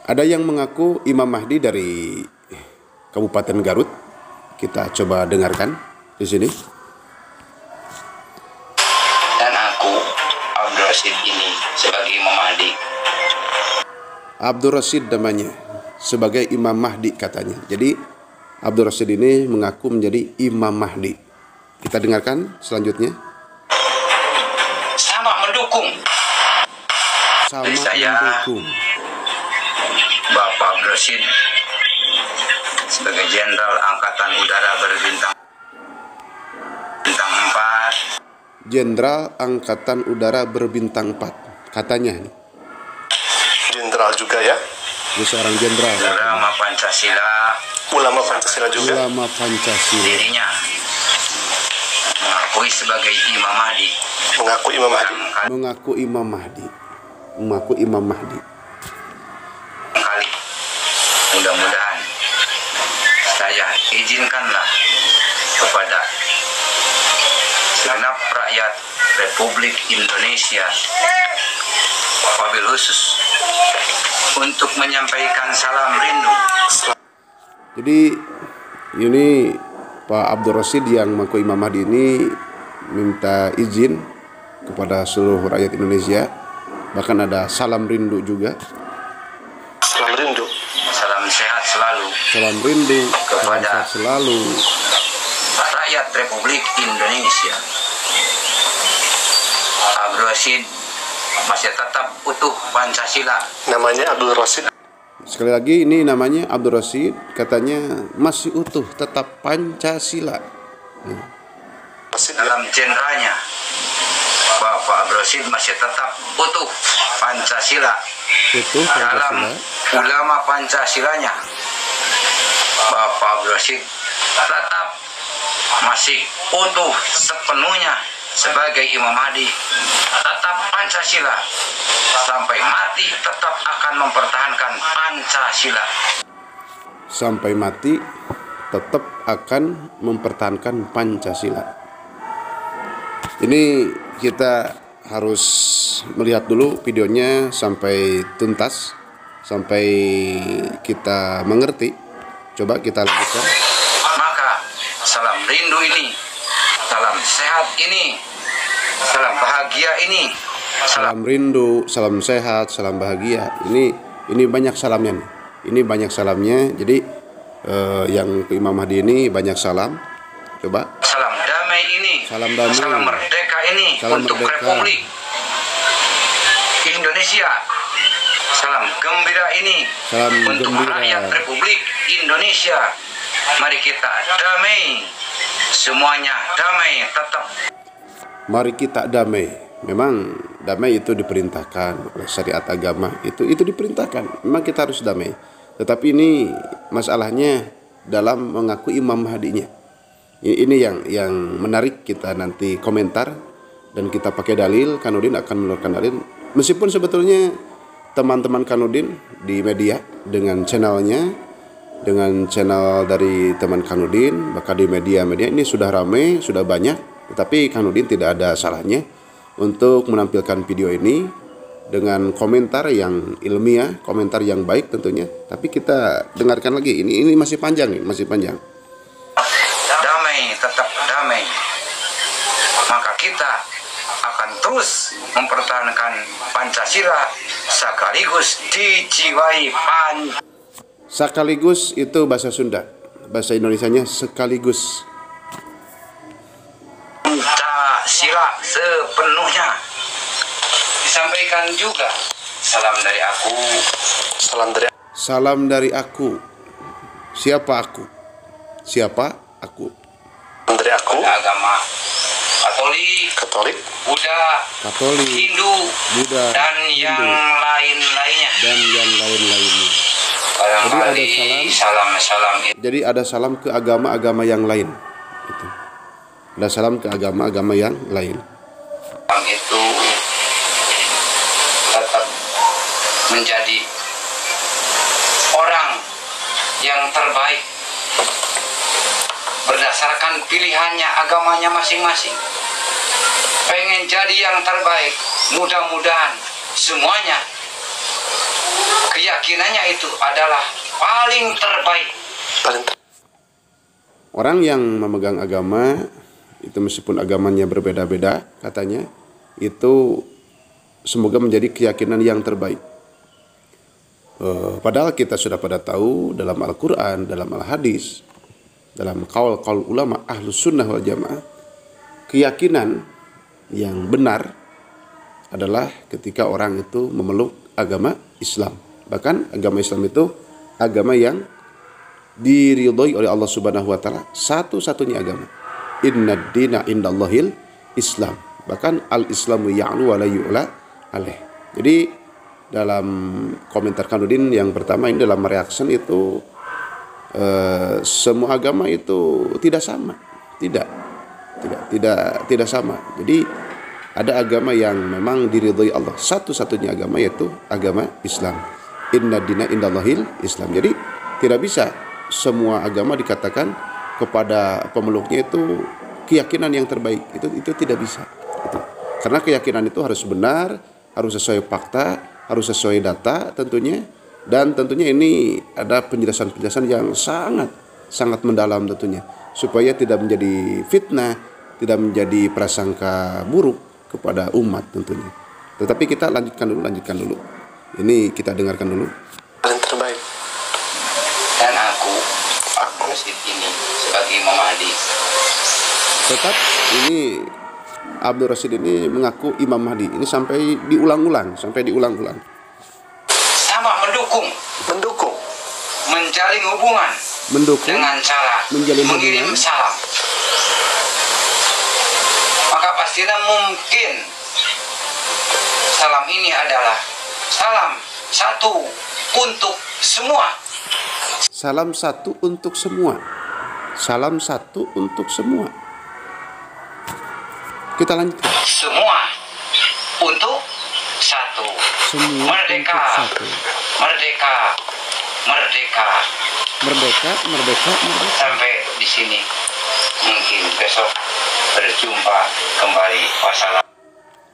Ada yang mengaku Imam Mahdi dari Kabupaten Garut. Kita coba dengarkan di sini. Dan aku, Abdul Rashid ini sebagai Imam Mahdi. Abdul Rashid namanya, sebagai Imam Mahdi katanya. Jadi Abdul Rashid ini mengaku menjadi Imam Mahdi. Kita dengarkan selanjutnya. Sama mendukung. Sama Saya mendukung. Bapak Abdul Rashid sebagai Jenderal Angkatan Udara berbintang 4. Jenderal Angkatan Udara berbintang 4 katanya. Jenderal juga ya. Dia seorang jenderal. Ulama Pancasila. Ulama Pancasila juga. Ulama Pancasila. Dirinya mengakui sebagai Imam Mahdi. Mengaku Imam Mahdi. Mengaku Imam Mahdi. Mengaku Imam Mahdi. Kali mudah-mudahan saya izinkanlah kepada segenap rakyat Republik Indonesia, wabil khusus untuk menyampaikan salam rindu. Jadi ini Pak Abdul Rashid yang mengaku Imam Mahdi ini minta izin kepada seluruh rakyat Indonesia. Bahkan ada salam rindu juga. Salam rindu. Salam sehat selalu Salam rindu salam Kepada- sehat selalu rakyat Republik Indonesia. Abdul Rashid masih tetap utuh Pancasila. Namanya Abdul Rashid. Sekali lagi ini namanya Abdul Rashid, katanya masih utuh tetap Pancasila. Rashid ya. Dalam jenderalnya Bapak Abdul Rashid masih tetap utuh Pancasila. Utuh Dalam Pancasila. ulama Pancasilanya Bapak Abdul Rashid tetap masih utuh sepenuhnya sebagai Imam Mahdi, tetap Pancasila sampai mati, tetap akan mempertahankan Pancasila. Sampai mati tetap akan mempertahankan Pancasila. Ini kita harus melihat dulu videonya sampai tuntas, sampai kita mengerti. Coba kita lanjutkan. Maka salam rindu ini, salam sehat ini, salam bahagia ini, Salam rindu, salam sehat, salam bahagia. Ini banyak salamnya nih. Ini banyak salamnya. Jadi yang ke Imam Mahdi ini banyak salam. Coba. salam damai ini, Salam damai. salam merdeka ini Salam untuk merdeka. Republik Indonesia. Salam gembira ini Salam untuk gembira. rakyat Republik Indonesia. Mari kita damai, semuanya damai, tetap. Mari kita damai. Memang damai itu diperintahkan oleh syariat agama. Itu diperintahkan. Memang kita harus damai. Tetapi ini masalahnya dalam mengaku Imam Mahdinya. Ini yang menarik, kita nanti komentar dan kita pakai dalil. Kanudin akan mengeluarkan dalil. Meskipun sebetulnya teman-teman Kanudin di media dengan channelnya, dengan channel dari teman Kanudin, bahkan di media-media ini sudah ramai, sudah banyak. Tetapi Kanudin tidak ada salahnya untuk menampilkan video ini dengan komentar yang ilmiah, komentar yang baik tentunya. Tapi kita dengarkan lagi. Ini masih panjang nih, masih panjang. Damai, tetap damai. Maka kita akan terus mempertahankan Pancasila sekaligus dijiwai Sekaligus itu bahasa Sunda. Bahasa Indonesianya sekaligus. Pancasila sepenuhnya. Disampaikan juga salam dari aku. Salam dari Salam dari aku. Siapa aku? Siapa aku? Agama Katolik, Buddha, Katolik, Hindu, Buddha, dan yang Hindu, lain-lainnya. dan yang lain-lainnya. Barangkali Jadi salam-salam itu Jadi ada salam ke agama-agama yang lain. Itu. Ada salam ke agama-agama yang lain. tetap menjadi orang yang terbaik berdasarkan pilihannya, agamanya masing-masing. Pengen jadi yang terbaik, mudah-mudahan semuanya keyakinannya itu adalah paling terbaik. Orang yang memegang agama itu meskipun agamanya berbeda-beda katanya itu semoga menjadi keyakinan yang terbaik. Padahal kita sudah pada tahu dalam Al-Quran, dalam Al-Hadis, dalam qaul ulama ahlus sunnah wal jamaah, keyakinan yang benar adalah ketika orang itu memeluk agama Islam. Bahkan agama Islam itu agama yang diridhoi oleh Allah Subhanahu wa taala, satu-satunya agama. Innad dina indallahil Islam. Bahkan al-Islamu ya'lu wa la yu'la alaih. Jadi dalam komentar Kanudin yang pertama ini dalam reaction itu semua agama itu tidak sama. Tidak sama. Jadi ada agama yang memang diridhoi Allah, satu-satunya agama yaitu agama Islam. Innad dina indallahil Islam. Jadi tidak bisa semua agama dikatakan kepada pemeluknya itu keyakinan yang terbaik. Itu tidak bisa. Karena keyakinan itu harus benar, harus sesuai fakta, harus sesuai data tentunya, dan tentunya ini ada penjelasan-penjelasan yang sangat mendalam tentunya, supaya tidak menjadi fitnah, tidak menjadi prasangka buruk kepada umat tentunya. Tetapi kita lanjutkan dulu. Ini kita dengarkan dulu. Paling terbaik. Dan aku Rasid ini sebagai Imam Mahdi. Tetap ini Abdul Rasid ini mengaku Imam Mahdi. Ini sampai diulang-ulang. Sama mendukung, menjalin hubungan, dengan cara mengirim salam. Maka pastinya mungkin salam ini adalah salam satu untuk semua. Salam satu untuk semua. Salam satu untuk semua. Kita lanjutkan. Semua untuk satu. Semua Merdeka. untuk satu. Merdeka. Merdeka. Merdeka, merdeka, merdeka. Sampai di sini. Mungkin besok berjumpa kembali. Wassalam.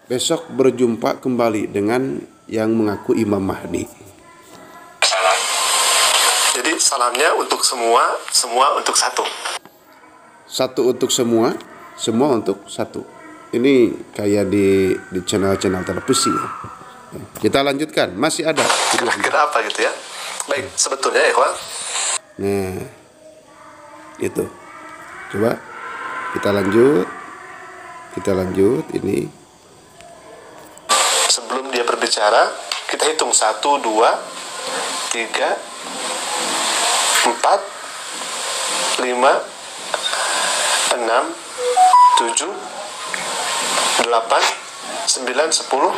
Besok berjumpa kembali dengan yang mengaku Imam Mahdi. Wassalam. Jadi salamnya untuk semua untuk satu. Satu untuk semua untuk satu. Ini kayak di channel-channel televisi ya. Kita lanjutkan, masih ada. Kira-kira apa gitu ya? Baik, sebetulnya ikhwan. Nah, itu. Coba kita lanjut ini. Sebelum dia berbicara, kita hitung 1, 2, 3, 4, 5, 6, 7, 8, 9, 10.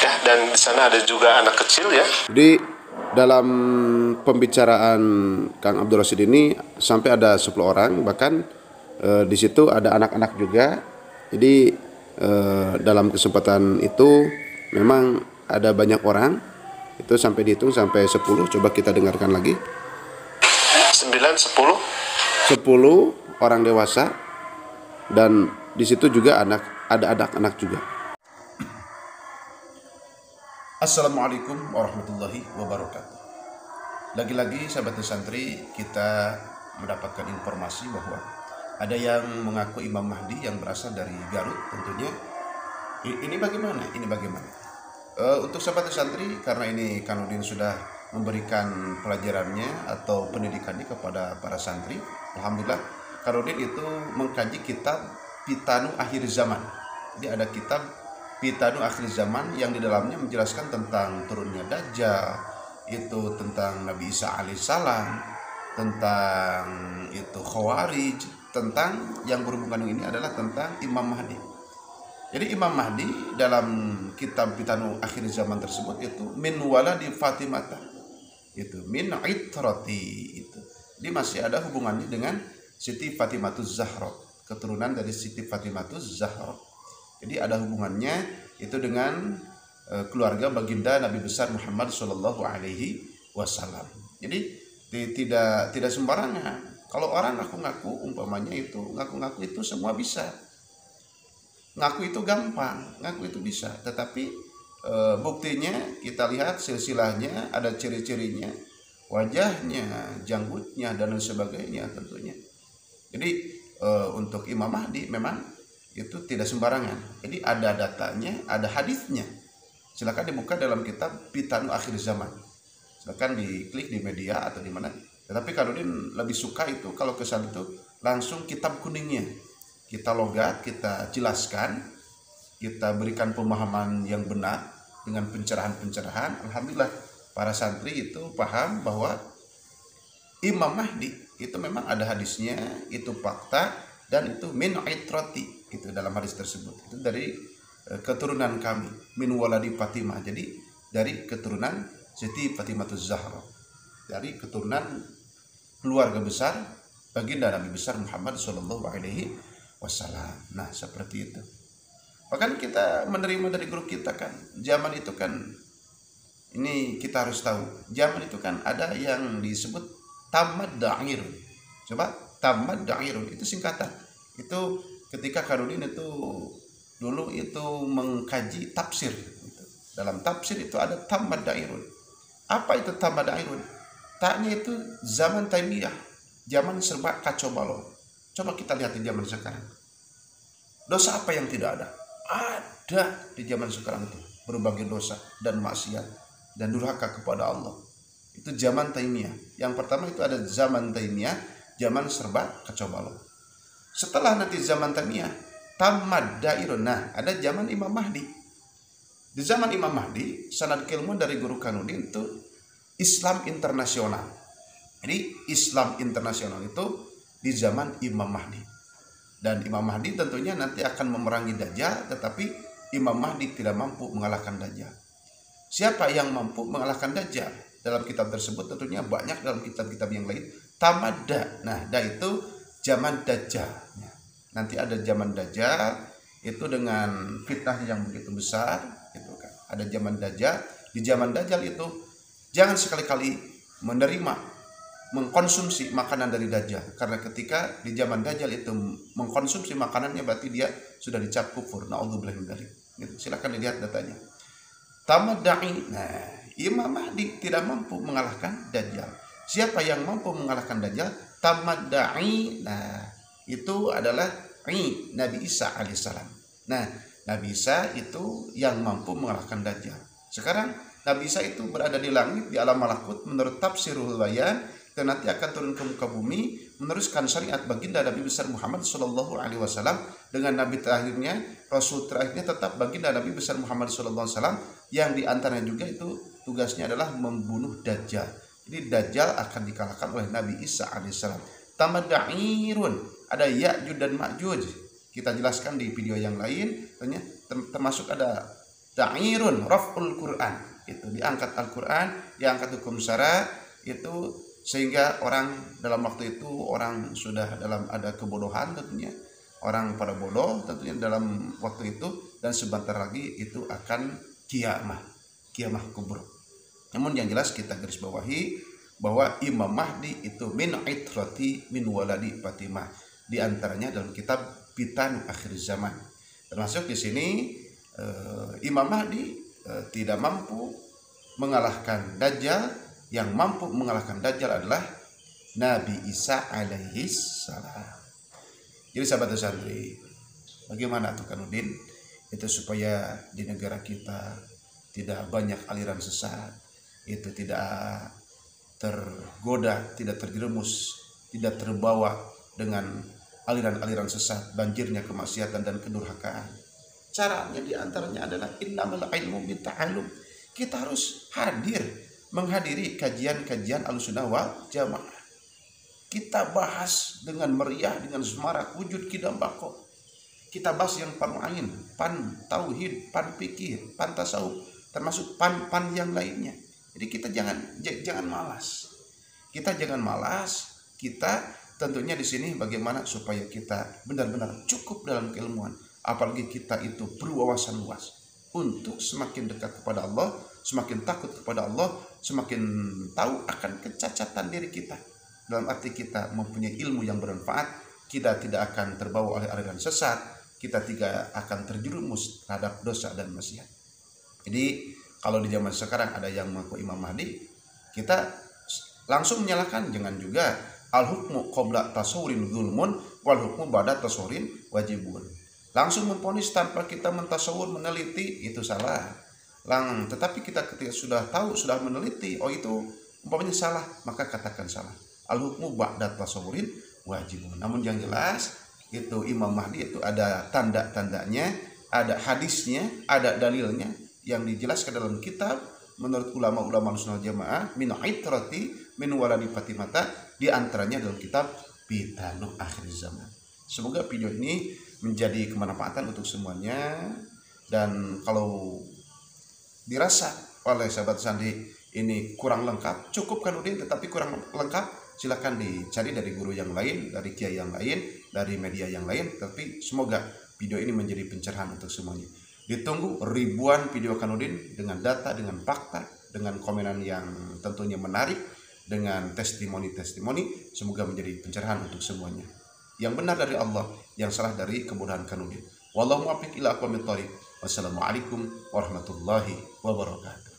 Ya, dan di sana ada juga anak kecil ya. Jadi dalam pembicaraan Kang Abdul Rasid ini sampai ada 10 orang, bahkan di situ ada anak-anak juga. Jadi dalam kesempatan itu memang ada banyak orang, itu sampai dihitung sampai 10. Coba kita dengarkan lagi. 9, 10. 10 orang dewasa, dan di situ juga ada anak-anak juga. Assalamualaikum warahmatullahi wabarakatuh. Lagi-lagi sahabat santri, kita mendapatkan informasi bahwa ada yang mengaku Imam Mahdi yang berasal dari Garut tentunya. Ini bagaimana? Untuk sahabat santri, karena ini Kanudin sudah memberikan pelajarannya atau pendidikannya kepada para santri, alhamdulillah Kanudin itu mengkaji kitab Fitanu Akhir Zaman. Jadi ada kitab Fitanu Akhir Zaman yang di dalamnya menjelaskan tentang turunnya Dajjal, itu tentang Nabi Isa alaihissalam, tentang itu Khawarij, tentang yang berhubungan dengan ini adalah tentang Imam Mahdi. Jadi Imam Mahdi dalam kitab Fitanu Akhir Zaman tersebut itu min waladi Fatimata, itu min itrati, itu jadi masih ada hubungannya dengan Siti Fatimatuz Zahra, keturunan dari Siti Fatimatuz Zahra. Jadi ada hubungannya itu dengan keluarga baginda Nabi besar Muhammad Shallallahu Alaihi Wasallam. Jadi tidak sembarangan. Kalau orang ngaku-ngaku, umpamanya itu ngaku-ngaku itu semua bisa. Ngaku itu gampang, ngaku itu bisa. Tetapi Buktinya kita lihat silsilahnya, ada ciri-cirinya, wajahnya, janggutnya, dan lain sebagainya tentunya. Jadi untuk Imam Mahdi memang itu tidak sembarangan. Jadi ada datanya, ada hadisnya. Silakan dibuka dalam kitab Fitanu Akhir Zaman. Silakan diklik di media atau di mana. Tetapi Kanudin lebih suka itu kalau kesan itu langsung kitab kuningnya. Kita logat, kita jelaskan, kita berikan pemahaman yang benar dengan pencerahan-pencerahan. Alhamdulillah para santri itu paham bahwa Imam Mahdi itu memang ada hadisnya, itu fakta, dan itu min itrati, itu dalam hadis tersebut. Itu dari keturunan kami, min waladi Fatimah. Jadi dari keturunan Siti Fatimahuz Zahra, dari keturunan keluarga besar baginda Nabi besar Muhammad Shallallahu Alaihi Wasallam. Nah seperti itu. Bahkan kita menerima dari guru kita kan, zaman itu kan, ini kita harus tahu, zaman itu kan ada yang disebut tamad da'irun. Coba tamad da'irun itu singkatan. Itu ketika Kanudin itu dulu itu mengkaji tafsir. Dalam tafsir itu ada tamad da'irun. Apa itu tamad da'irun? Taknya itu zaman Taimiyah, zaman serba kacau balau. Coba kita lihat di zaman sekarang. Dosa apa yang tidak ada? Ada di zaman sekarang itu. Berbagai dosa dan maksiat dan durhaka kepada Allah. Itu zaman Taimiyah. Yang pertama itu ada zaman Taimiyah, zaman serba kacau balau. Setelah nanti zaman Taimiyah, tamad da'irun. Nah, ada zaman Imam Mahdi. Di zaman Imam Mahdi, sanad keilmuan dari guru Kanudin itu Islam internasional. Jadi Islam internasional itu di zaman Imam Mahdi. Dan Imam Mahdi tentunya nanti akan memerangi Dajjal, tetapi Imam Mahdi tidak mampu mengalahkan Dajjal. Siapa yang mampu mengalahkan Dajjal? Dalam kitab tersebut tentunya banyak, dalam kitab-kitab yang lain. Tamada. Nah, itu zaman Dajjal. Nanti ada zaman Dajjal itu dengan fitnah yang begitu besar, gitu kan. Ada zaman Dajjal. Di zaman Dajjal itu jangan sekali-kali mengkonsumsi makanan dari Dajjal, karena ketika di zaman Dajjal itu mengkonsumsi makanannya berarti dia sudah dicap kufur. Na'udzubillah min dzalik. Gitu. Silakan dilihat datanya. Tamadda'i. Nah, Imam Mahdi tidak mampu mengalahkan Dajjal. Siapa yang mampu mengalahkan Dajjal? Tamadda'i. Nah, itu adalah Nabi Isa alaihissalam. Nah, Nabi Isa itu yang mampu mengalahkan Dajjal. Sekarang Nabi Isa itu berada di langit, di alam malakut, menurut tafsirul bayan, dan nanti akan turun ke muka bumi meneruskan syariat baginda Nabi besar Muhammad Shallallahu Alaihi Wasallam. Dengan Nabi terakhirnya, Rasul terakhirnya tetap baginda Nabi besar Muhammad Shallallahu Alaihi Wasallam, yang diantaranya juga itu tugasnya adalah membunuh Dajjal. Jadi Dajjal akan dikalahkan oleh Nabi Isa alaihissalam. Tamaddairun, ada Ya'juj dan Ma'juj. Kita jelaskan di video yang lain, termasuk ada da'irun, raf'ul Quran. Itu diangkat Al-Quran, diangkat hukum syara, itu sehingga orang dalam waktu itu orang sudah dalam ada kebodohan tentunya, orang pada bodoh tentunya dalam waktu itu, dan sebentar lagi itu akan kiamah kubur. Namun yang jelas kita garis bawahi bahwa Imam Mahdi itu min itrati min waladi Fatimah, di antaranya dalam kitab Fitanu Akhir Zaman. Termasuk di sini Imam Mahdi tidak mampu mengalahkan Dajjal. Yang mampu mengalahkan Dajjal adalah Nabi Isa alaihi salam. Jadi sahabat santri, bagaimana tuh Kanudin itu supaya di negara kita tidak banyak aliran sesat, itu tidak tergoda, tidak terjerumus, tidak terbawa dengan aliran-aliran sesat, banjirnya kemaksiatan dan kedurhakaan. Caranya diantaranya adalah innamal ilmu bitta'allum. Kita harus menghadiri kajian-kajian Ahlussunnah wal Jamaah. Kita bahas dengan meriah, dengan semarak, wujud kidam bako. Kita bahas yang pan ain, pan tauhid, pan fikih, pan tasawuf, termasuk pan yang lainnya. Jadi kita jangan malas. Kita jangan malas. Kita tentunya di sini bagaimana supaya kita benar-benar cukup dalam keilmuan. Apalagi kita itu berwawasan luas untuk semakin dekat kepada Allah, semakin takut kepada Allah, semakin tahu akan kecacatan diri kita. Dalam arti kita mempunyai ilmu yang bermanfaat, kita tidak akan terbawa oleh aliran sesat, kita tidak akan terjerumus terhadap dosa dan maksiat. Jadi kalau di zaman sekarang ada yang mengaku Imam Mahdi, kita langsung menyalahkan. Jangan juga al hukmu qabla tasawurin zulmun wal hukmu ba'da tasawurin wajibun. Langsung memponis tanpa kita mentasawur, meneliti, itu salah. Tetapi kita ketika sudah tahu, sudah meneliti, oh itu umpamanya salah, maka katakan salah. Al hukmu ba'da tasawurin wajibun. Namun yang jelas itu Imam Mahdi itu ada tanda-tandanya, ada hadisnya, ada dalilnya yang dijelaskan dalam kitab menurut ulama-ulama Ahlussunnah wal Jamaah min aitrati min waladi Fatimata, di antaranya dalam kitab Fitanu Akhir Zaman. Semoga video ini menjadi kemanfaatan untuk semuanya, dan kalau dirasa oleh sahabat Sandi ini kurang lengkap, cukup Kanudin tetapi kurang lengkap, silakan dicari dari guru yang lain, dari kiai yang lain, dari media yang lain. Tapi semoga video ini menjadi pencerahan untuk semuanya. Ditunggu ribuan video Kanudin dengan data, dengan fakta, dengan komenan yang tentunya menarik, dengan testimoni-testimoni. Semoga menjadi pencerahan untuk semuanya. Yang benar dari Allah, yang salah dari kebodohan Kanudin. Wallahu muwaffiq ila aqwamit thoriq. Wassalamualaikum warahmatullahi wabarakatuh.